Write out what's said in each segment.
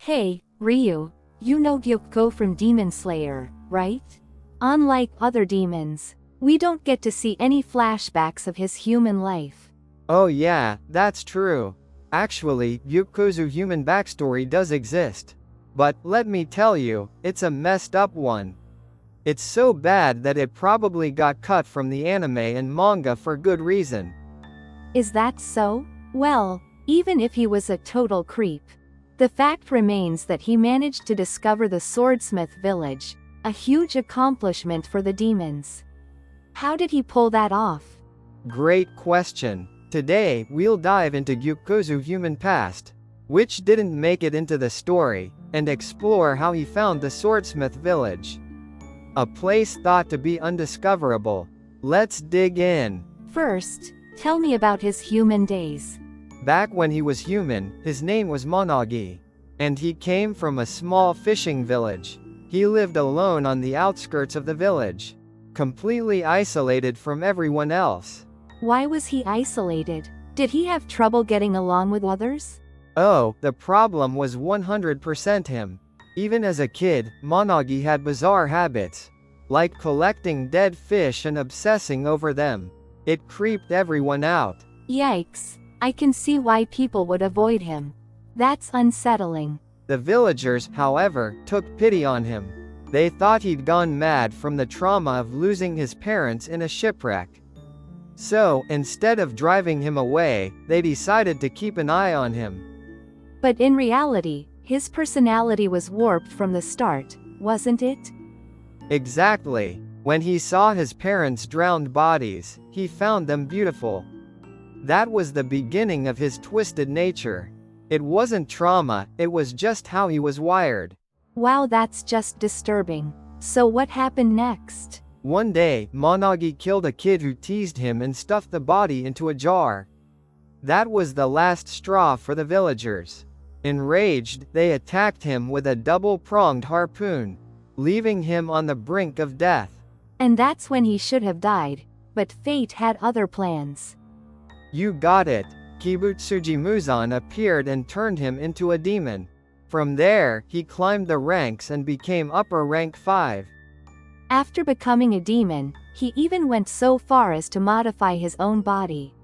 Hey, Ryu, you know Gyokko from Demon Slayer, right? Unlike other demons, we don't get to see any flashbacks of his human life. Oh yeah, that's true. Actually, Gyokko's human backstory does exist. But, let me tell you, it's a messed up one. It's so bad that it probably got cut from the anime and manga for good reason. Is that so? Well, even if he was a total creep, the fact remains that he managed to discover the Swordsmith Village, a huge accomplishment for the demons. How did he pull that off? Great question. Today, we'll dive into Gyokko's human past, which didn't make it into the story, and explore how he found the Swordsmith Village. A place thought to be undiscoverable. Let's dig in. First, tell me about his human days. Back when he was human, his name was Monagi. And he came from a small fishing village. He lived alone on the outskirts of the village, completely isolated from everyone else. Why was he isolated? Did he have trouble getting along with others? Oh, the problem was 100% him. Even as a kid, Monagi had bizarre habits, like collecting dead fish and obsessing over them. It creeped everyone out. Yikes, I can see why people would avoid him. That's unsettling. The villagers, however, took pity on him. They thought he'd gone mad from the trauma of losing his parents in a shipwreck. So, instead of driving him away, they decided to keep an eye on him. But in reality, his personality was warped from the start, wasn't it? Exactly. When he saw his parents' drowned bodies, he found them beautiful. That was the beginning of his twisted nature. It wasn't trauma, it was just how he was wired. Wow, that's just disturbing. So what happened next? One day, Monagi killed a kid who teased him and stuffed the body into a jar. That was the last straw for the villagers. Enraged, they attacked him with a double-pronged harpoon, leaving him on the brink of death. And that's when he should have died, but fate had other plans. You got it. Kibutsuji Muzan appeared and turned him into a demon. From there, he climbed the ranks and became upper rank 5. After becoming a demon, he even went so far as to modify his own body.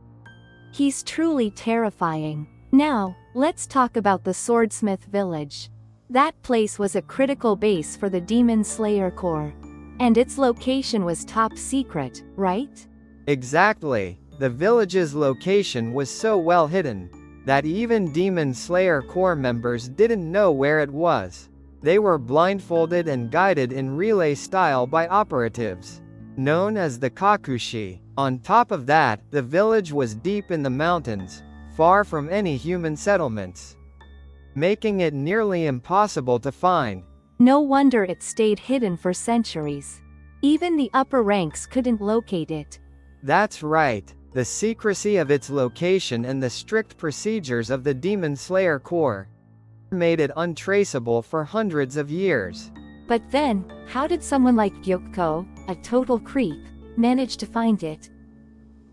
He's truly terrifying. Now, let's talk about the Swordsmith Village. That place was a critical base for the Demon Slayer Corps. And its location was top secret, right? Exactly. The village's location was so well hidden that even Demon Slayer Corps members didn't know where it was. They were blindfolded and guided in relay style by operatives, known as the Kakushi. On top of that, the village was deep in the mountains, far from any human settlements, making it nearly impossible to find. No wonder it stayed hidden for centuries. Even the upper ranks couldn't locate it. That's right. The secrecy of its location and the strict procedures of the Demon Slayer Corps made it untraceable for hundreds of years. But then, how did someone like Gyokko, a total creep, manage to find it?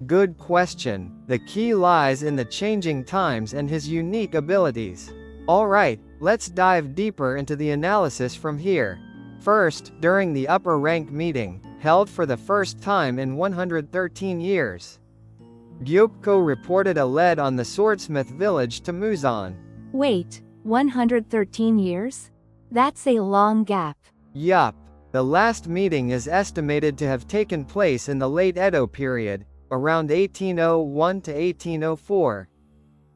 Good question. The key lies in the changing times and his unique abilities. Alright, let's dive deeper into the analysis from here. First, during the upper rank meeting, held for the first time in 113 years, Gyokko reported a lead on the Swordsmith Village to Muzan. Wait, 113 years? That's a long gap. Yup. The last meeting is estimated to have taken place in the late Edo period, around 1801 to 1804.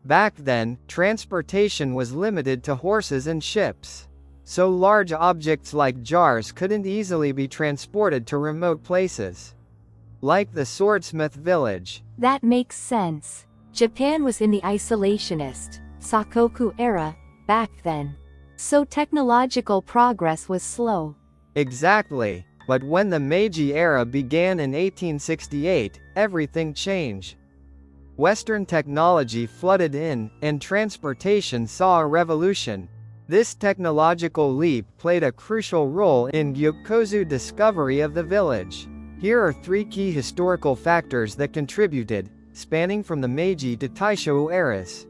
Back then, transportation was limited to horses and ships. So large objects like jars couldn't easily be transported to remote places, like the Swordsmith Village. That makes sense. Japan was in the isolationist, Sakoku era, back then. So technological progress was slow. Exactly. But when the Meiji era began in 1868, everything changed. Western technology flooded in, and transportation saw a revolution. This technological leap played a crucial role in Gyokko's discovery of the village. Here are 3 key historical factors that contributed, spanning from the Meiji to Taisho eras.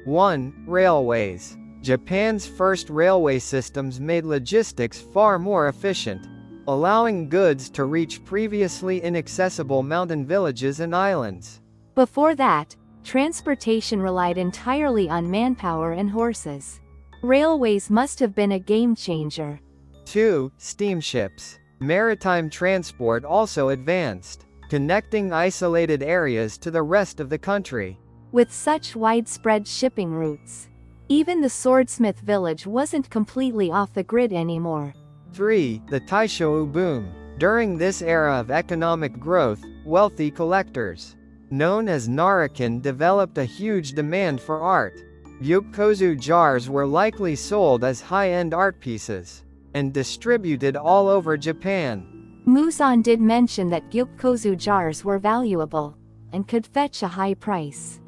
1. Railways. Japan's first railway systems made logistics far more efficient, allowing goods to reach previously inaccessible mountain villages and islands. Before that, transportation relied entirely on manpower and horses. Railways must have been a game changer. 2. Steamships. Maritime transport also advanced, connecting isolated areas to the rest of the country. With such widespread shipping routes, even the Swordsmith Village wasn't completely off the grid anymore. 3. The Taishou boom. During this era of economic growth, wealthy collectors, known as narakin, developed a huge demand for art. Gyokko jars were likely sold as high-end art pieces, and distributed all over Japan. Muzan did mention that Gyokko jars were valuable, and could fetch a high price.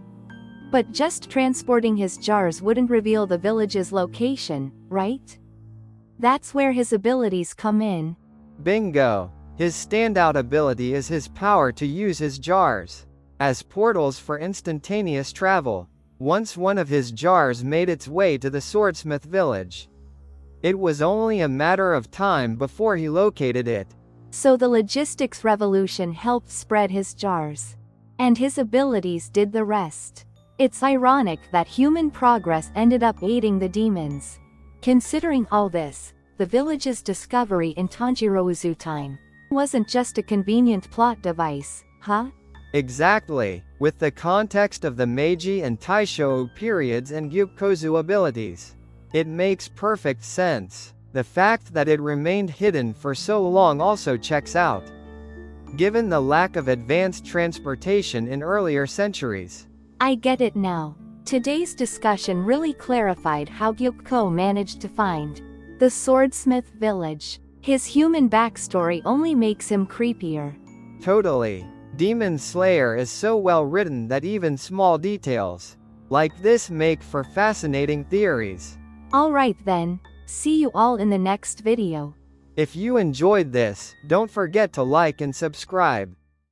But just transporting his jars wouldn't reveal the village's location, right? That's where his abilities come in. Bingo! His standout ability is his power to use his jars as portals for instantaneous travel. Once one of his jars made its way to the Swordsmith Village, it was only a matter of time before he located it. So the logistics revolution helped spread his jars, and his abilities did the rest. It's ironic that human progress ended up aiding the demons. Considering all this, the village's discovery in Tanjiro time wasn't just a convenient plot device, huh? Exactly. With the context of the Meiji and Taishou periods and Gyokko abilities, it makes perfect sense. The fact that it remained hidden for so long also checks out, given the lack of advanced transportation in earlier centuries. I get it now. Today's discussion really clarified how Gyokko managed to find the Swordsmith Village. His human backstory only makes him creepier. Totally. Demon Slayer is so well written that even small details like this make for fascinating theories. Alright then, see you all in the next video. If you enjoyed this, don't forget to like and subscribe.